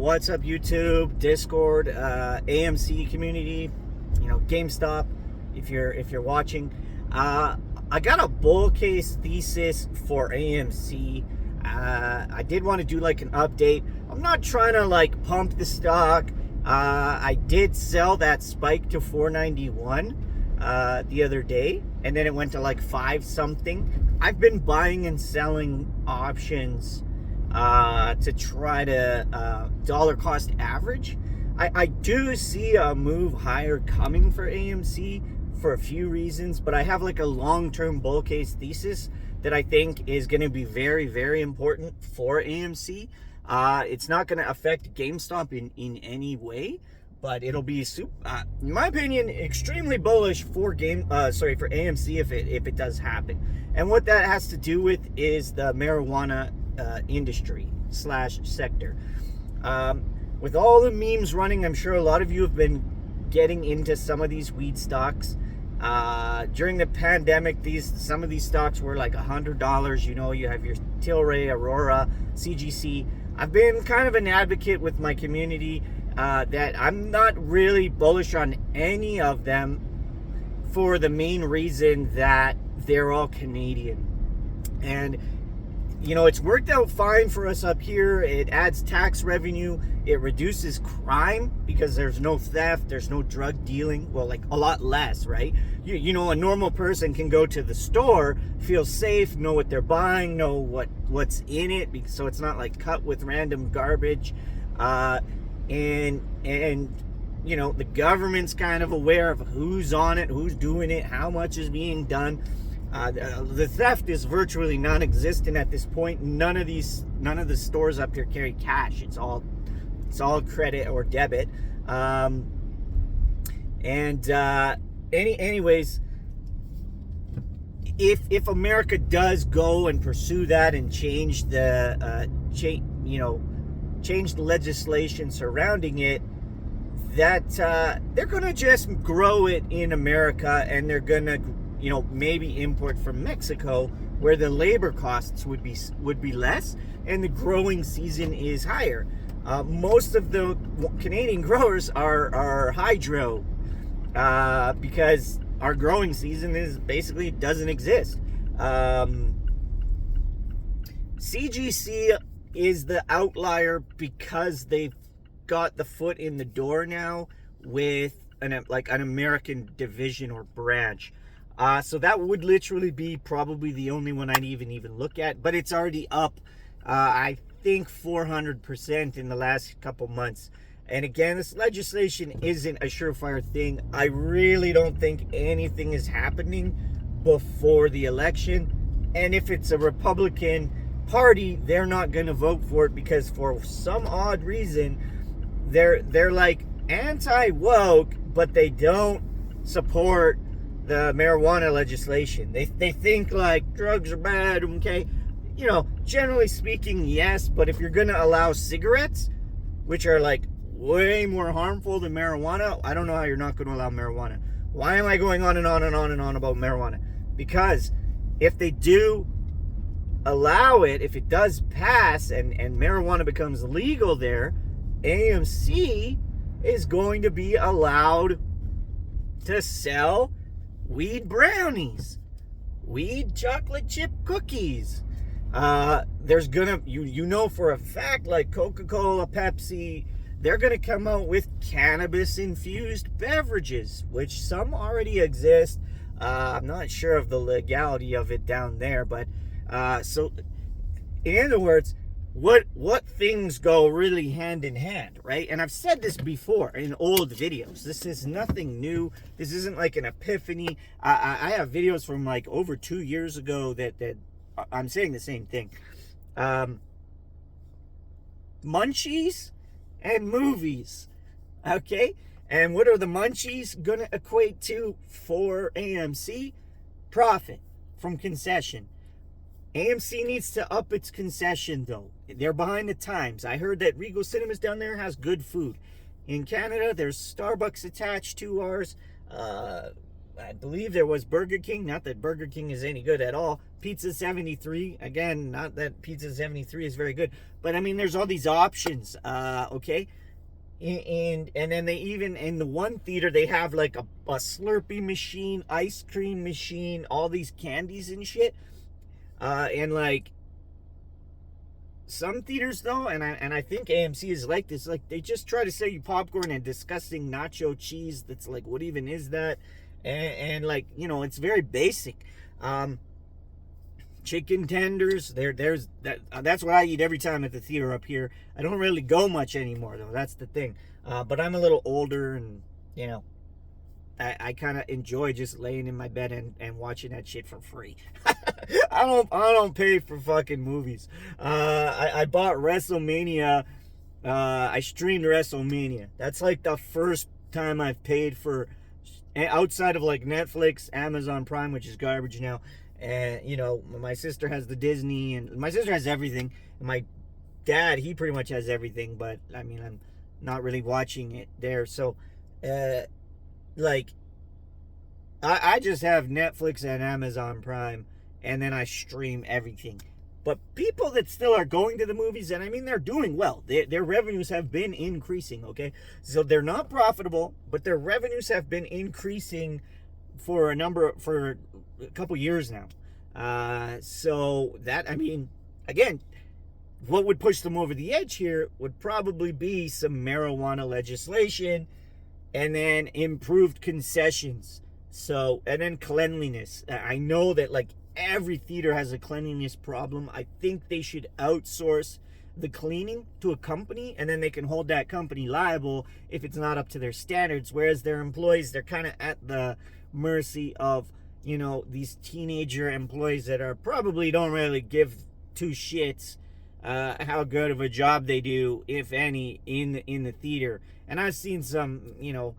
What's up, YouTube, Discord, AMC community, GameStop, if you're watching. I got a bull case thesis for AMC. I did want to do like an update. I'm not trying to like pump the stock. I did sell that spike to $4.91 the other day, and then it went to like 5 something. I've been buying and selling options to try to dollar cost average. I do see a move higher coming for AMC for a few reasons, but I have like a long-term bull case thesis that I think is going to be very, very important for AMC. It's not going to affect GameStop in any way, but it'll be in my opinion, extremely bullish for AMC if it does happen. And what that has to do with is the marijuana industry / sector. With all the memes running, I'm sure a lot of you have been getting into some of these weed stocks. During the pandemic, some of these stocks were like $100. You have your Tilray, Aurora, CGC. I've been kind of an advocate with my community that I'm not really bullish on any of them for the main reason that they're all Canadian. And it's worked out fine for us up here. It adds tax revenue. It reduces crime because there's no theft. There's no drug dealing. Well, like a lot less, right? A normal person can go to the store, feel safe, know what they're buying, know what's in it, so it's not like cut with random garbage. And the government's kind of aware of who's on it, who's doing it, how much is being done. The theft is virtually non-existent at this point. None of the stores up here carry cash. It's all credit or debit. Anyways, if America does go and pursue that and change the change the legislation surrounding it, that they're gonna just grow it in America, and they're gonna maybe import from Mexico, where the labor costs would be less and the growing season is higher. Most of the Canadian growers are hydro because our growing season basically doesn't exist. CGC is the outlier because they've got the foot in the door now with an American division or branch. So that would literally be probably the only one I'd even look at, but it's already up, I think 400% in the last couple months. And again, this legislation isn't a surefire thing. I really don't think anything is happening before the election. And if it's a Republican Party, they're not going to vote for it because for some odd reason, they're like anti-woke, but they don't support the marijuana legislation. They think like drugs are bad, okay? Generally speaking, yes, but if you're gonna allow cigarettes, which are like way more harmful than marijuana, I don't know how you're not gonna allow marijuana. Why am I going on and on and on and on about marijuana? Because if they do allow it, if it does pass and marijuana becomes legal there, AMC is going to be allowed to sell weed brownies, weed chocolate chip cookies. There's gonna, for a fact, like Coca-Cola, Pepsi, they're gonna come out with cannabis infused beverages, which some already exist. I'm not sure of the legality of it down there, but so in other words, what things go really hand in hand, right? And I've said this before in old videos. This is nothing new. This isn't like an epiphany. I have videos from like over 2 years ago that I'm saying the same thing. Munchies and movies, okay? And what are the munchies gonna equate to for AMC? Profit from concession. AMC needs to up its concession, though. They're behind the times. I heard that Regal Cinemas down there has good food. In Canada, there's Starbucks attached to ours. I believe there was Burger King. Not that Burger King is any good at all. Pizza 73. Again, not that Pizza 73 is very good. But I mean, there's all these options. Okay. And then they even, in the one theater, they have like a Slurpee machine, ice cream machine, all these candies and shit. And like some theaters though, and I think AMC is like this, like they just try to sell you popcorn and disgusting nacho cheese that's like, what even is that? And like, you know, it's very basic. Chicken tenders, there's that's what I eat every time at the theater up here. I don't really go much anymore though, that's the thing. But I'm a little older, and you know, I kind of enjoy just laying in my bed and watching that shit for free. I don't pay for fucking movies. I bought WrestleMania. I streamed WrestleMania. That's like the first time I've paid for, outside of like Netflix, Amazon Prime, which is garbage now. And you know, my sister has the Disney, and my sister has everything. And my dad, he pretty much has everything, but I mean, I'm not really watching it there. So, like, I just have Netflix and Amazon Prime, and then I stream everything. But people that still are going to the movies, and I mean, they're doing well. Their revenues have been increasing, okay? So they're not profitable, but their revenues have been increasing for a couple years now. So that, I mean, again, what would push them over the edge here would probably be some marijuana legislation, and then improved concessions. So, and then cleanliness. I know that like every theater has a cleanliness problem. I think they should outsource the cleaning to a company, and then they can hold that company liable if it's not up to their standards. Whereas their employees, they're kind of at the mercy of, you know, these teenager employees that are probably don't really give two shits how good of a job they do, if any, in the theater. And I've seen some, you know,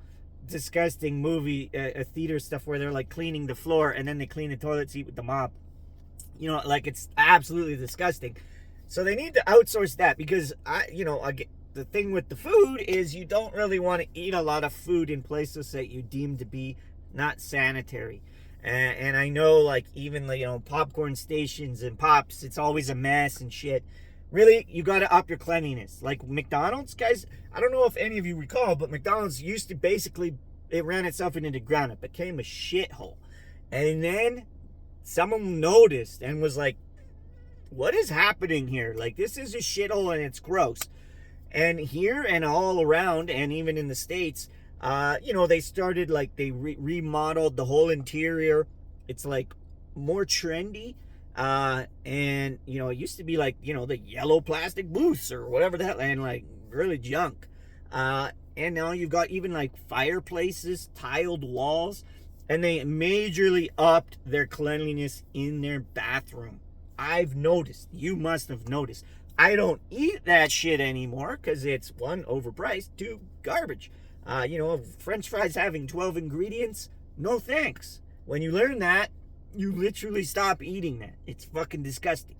disgusting movie theater stuff where they're like cleaning the floor and then they clean the toilet seat with the mop. You know, like, it's absolutely disgusting. So they need to outsource that, because the thing with the food is you don't really want to eat a lot of food in places that you deem to be not sanitary. And I know, like, even, you know, popcorn stations and Pops, it's always a mess and shit. Really, you got to up your cleanliness. Like McDonald's, guys, I don't know if any of you recall, but McDonald's used to basically, it ran itself into the ground. It became a shithole. And then someone noticed and was like, what is happening here? Like, this is a shithole and it's gross. And here and all around, and even in the States, you know, they started, like, they remodeled the whole interior. It's like more trendy. And you know, it used to be like, you know, the yellow plastic booths or whatever the hell, and like really junk. And now you've got even like fireplaces, tiled walls, and they majorly upped their cleanliness in their bathroom. I've noticed. You must have noticed. I don't eat that shit anymore because it's, one, overpriced, two, garbage. You know, French fries having 12 ingredients, no thanks. When you learn that, you literally stop eating that. It's fucking disgusting.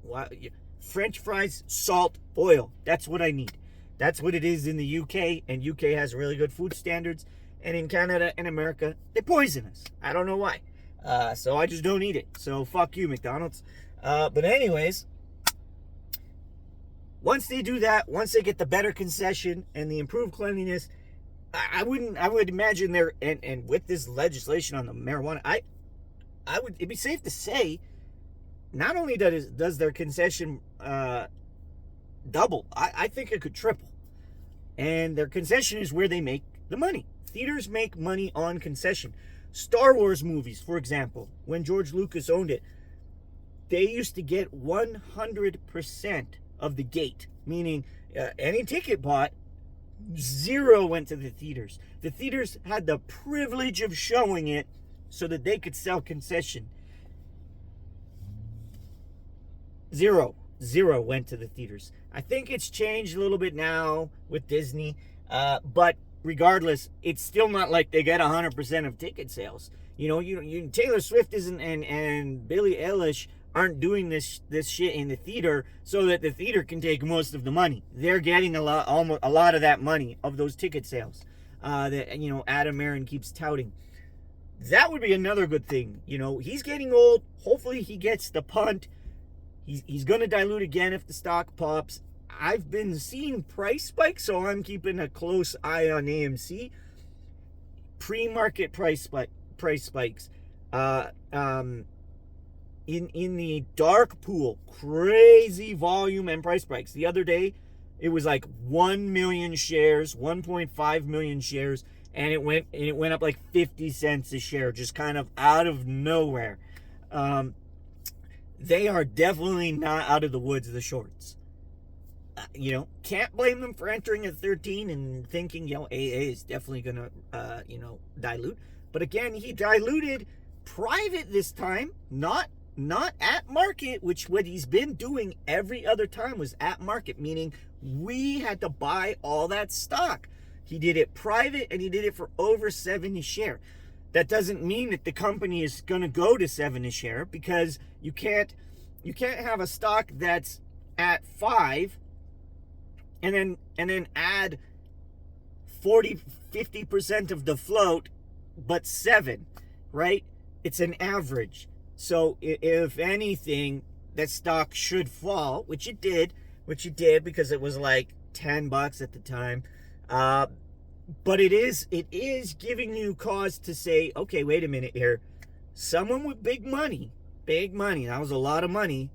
French fries, salt, oil. That's what I need. That's what it is in the UK, and UK has really good food standards. And in Canada and America, they poison us. I don't know why. So I just don't eat it. So fuck you, McDonald's. But anyways, once they do that, once they get the better concession and the improved cleanliness, I would imagine they're, and with this legislation on the marijuana, it'd be safe to say, not only does their concession double, I think it could triple. And their concession is where they make the money. Theaters make money on concession. Star Wars movies, for example, when George Lucas owned it, they used to get 100% of the gate, meaning any ticket bought, 0 went to the theaters. The theaters had the privilege of showing it so that they could sell concession. 0 went to the theaters. I think it's changed a little bit now with Disney, but regardless, it's still not like they get 100% of ticket sales. You know, Taylor Swift isn't, and Billie Eilish aren't doing this shit in the theater so that the theater can take most of the money. They're getting a lot of that money of those ticket sales that, you know, Adam Aaron keeps touting. that would be another good thing. You know, he's getting old. Hopefully he gets the punt. He's going to dilute again if the stock pops. I've been seeing price spikes, so I'm keeping a close eye on AMC. Pre-market price spikes. In the dark pool, crazy volume and price spikes. The other day, it was like 1 million shares, 1.5 million shares, and it went up like 50 cents a share, just kind of out of nowhere. They are definitely not out of the woods, the shorts. You know, can't blame them for entering at 13 and thinking, you know, AA is definitely going to, dilute. But again, he diluted private this time, not at market, which what he's been doing every other time was at market, meaning we had to buy all that stock. He did it private, and he did it for over 7 a share. That doesn't mean that the company is going to go to 7 a share, because you can't have a stock that's at 5 and then add 50% of the float, but 7, right? It's an average. So if anything, that stock should fall, which it did because it was like $10 at the time. But it is giving you cause to say, okay, wait a minute here. Someone with big money, that was a lot of money,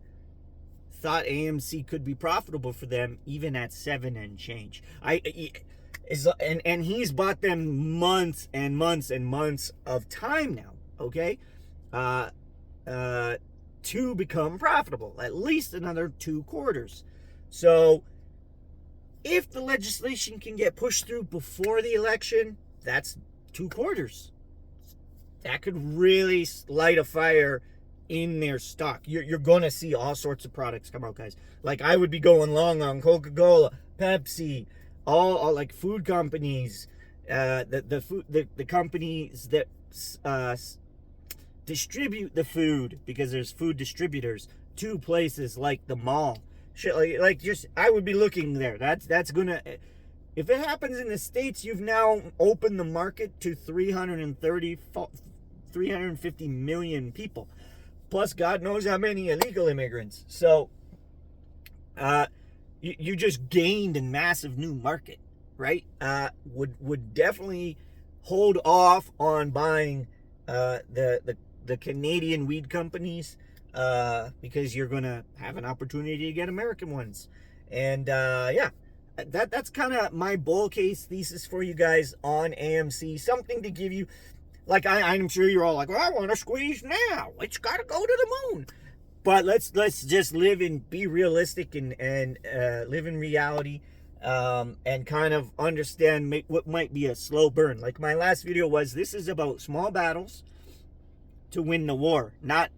thought AMC could be profitable for them even at 7 and change. And he's bought them months and months and months of time now, okay? To become profitable, at least another 2 quarters. So if the legislation can get pushed through before the election, that's 2 quarters. That could really light a fire in their stock. You're going to see all sorts of products come out, guys. Like, I would be going long on Coca-Cola, Pepsi, all like food companies, the companies that distribute the food, because there's food distributors to places like the mall. Shit, like just, I would be looking there. That's gonna, if it happens in the States, you've now opened the market to 350 million people, plus God knows how many illegal immigrants. So you just gained a massive new market, right? Would definitely hold off on buying the Canadian weed companies, because you're gonna have an opportunity to get American ones. And yeah, that's kind of my bull case thesis for you guys on AMC. Something to give you, like, I'm sure you're all like, well, I want to squeeze now. It's got to go to the moon. But let's just live and be realistic and live in reality, and kind of understand what might be a slow burn. Like my last video was, this is about small battles to win the war, not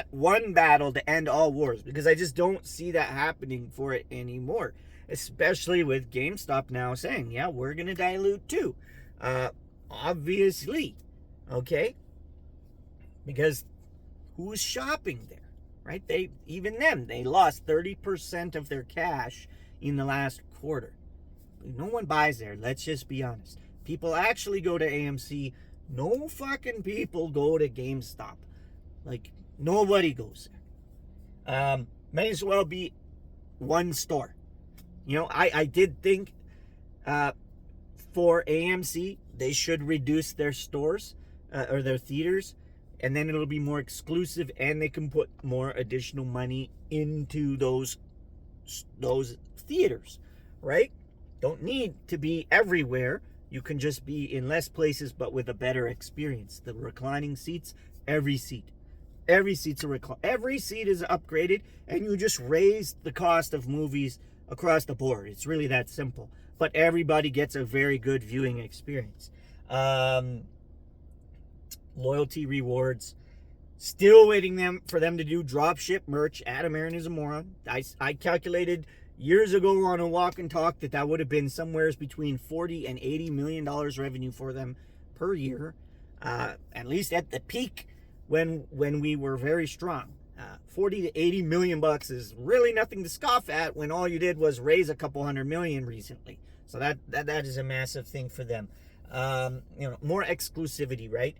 one battle to end all wars, because I just don't see that happening for it anymore, especially with GameStop now saying, yeah, we're gonna dilute too, obviously, okay, because who's shopping there, right? They lost 30% of their cash in the last quarter. No one buys there, let's just be honest. People actually go to AMC. No fucking people go to GameStop. Like, nobody goes there. May as well be one store. You know, I did think for AMC, they should reduce their stores or their theaters, and then it'll be more exclusive, and they can put more additional money into those theaters, right? Don't need to be everywhere. You can just be in less places, but with a better experience. The reclining seats, every seat is upgraded, and you just raise the cost of movies across the board. It's really that simple. But everybody gets a very good viewing experience. Loyalty rewards. Still waiting for them to do drop ship merch. Adam Aaron is a moron. I calculated years ago on a walk and talk that would have been somewhere between $40 and $80 million revenue for them per year, at least at the peak when we were very strong. 40 to 80 million bucks is really nothing to scoff at when all you did was raise a couple $100 million recently. So that is a massive thing for them. More exclusivity, right?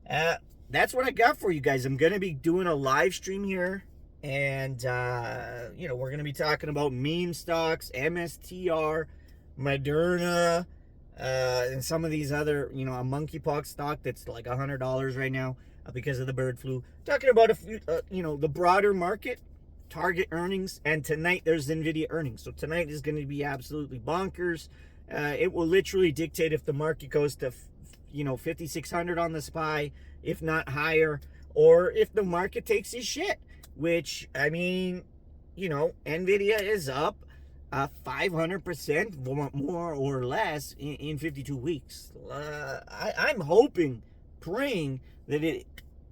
That's what I got for you guys. I'm going to be doing a live stream here. And, we're going to be talking about meme stocks, MSTR, Moderna, and some of these other, a monkeypox stock that's like $100 right now because of the bird flu. Talking about a few, the broader market, target earnings, and tonight there's NVIDIA earnings. So tonight is going to be absolutely bonkers. It will literally dictate if the market goes to, 5,600 on the SPY, if not higher, or if the market takes his shit. Which, I mean, NVIDIA is up 500% more or less in 52 weeks. I'm hoping, praying that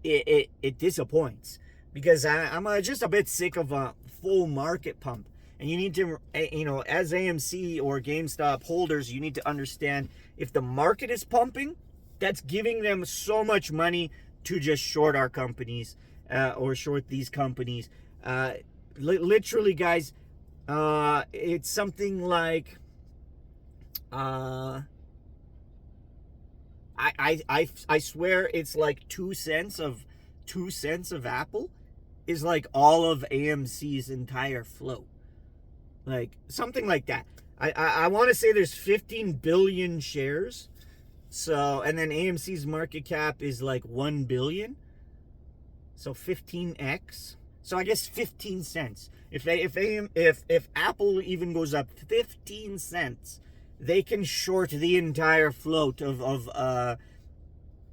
it disappoints, because I'm just a bit sick of a full market pump. And you need to, as AMC or GameStop holders, you need to understand, if the market is pumping, that's giving them so much money to just short our companies. Or short these companies. Literally, guys, it's something like I swear it's like 2 cents of Apple is like all of AMC's entire float, like something like that. I want to say there's 15 billion shares, so, and then AMC's market cap is like 1 billion. So 15x. So I guess 15 cents. If Apple even goes up 15 cents, they can short the entire float of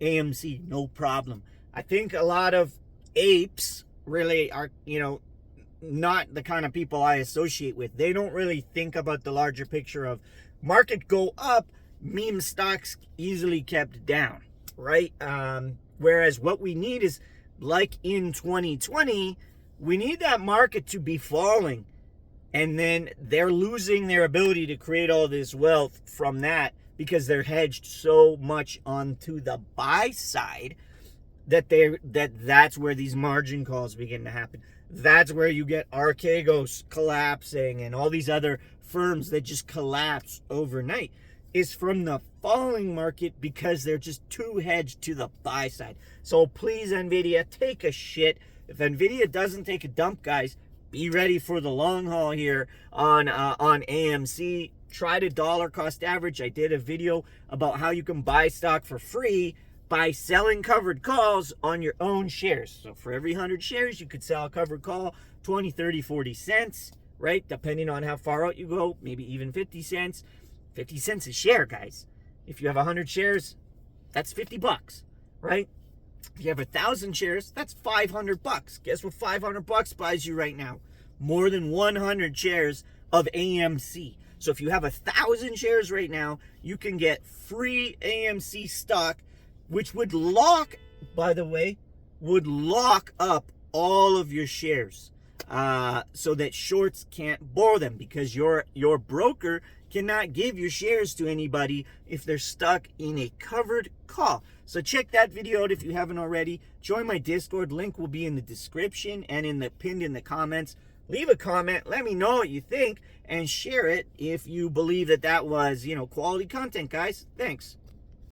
AMC, no problem. I think a lot of apes really are, not the kind of people I associate with. They don't really think about the larger picture of market go up, meme stocks easily kept down, right? Whereas what we need is, like in 2020, we need that market to be falling, and then they're losing their ability to create all this wealth from that, because they're hedged so much onto the buy side that's where these margin calls begin to happen. That's where you get Archegos collapsing and all these other firms that just collapse overnight, is from the falling market, because they're just too hedged to the buy side. So please, NVIDIA, take a shit. If NVIDIA doesn't take a dump, guys, be ready for the long haul here on AMC. Try to dollar cost average. I did a video about how you can buy stock for free by selling covered calls on your own shares. So for every 100 shares, you could sell a covered call 20, 30, 40 cents, right? Depending on how far out you go, maybe even 50 cents. 50 cents a share, guys. If you have 100 shares, that's $50, right? If you have 1,000 shares, that's $500. Guess what $500 buys you right now? More than 100 shares of AMC. So if you have 1,000 shares right now, you can get free AMC stock, which would lock, by the way, up all of your shares, so that shorts can't borrow them, because your broker cannot give your shares to anybody if they're stuck in a covered call. So check that video out if you haven't already. Join my Discord. Link will be in the description and pinned in the comments. Leave a comment. Let me know what you think, and share it if you believe that was, quality content, guys. Thanks.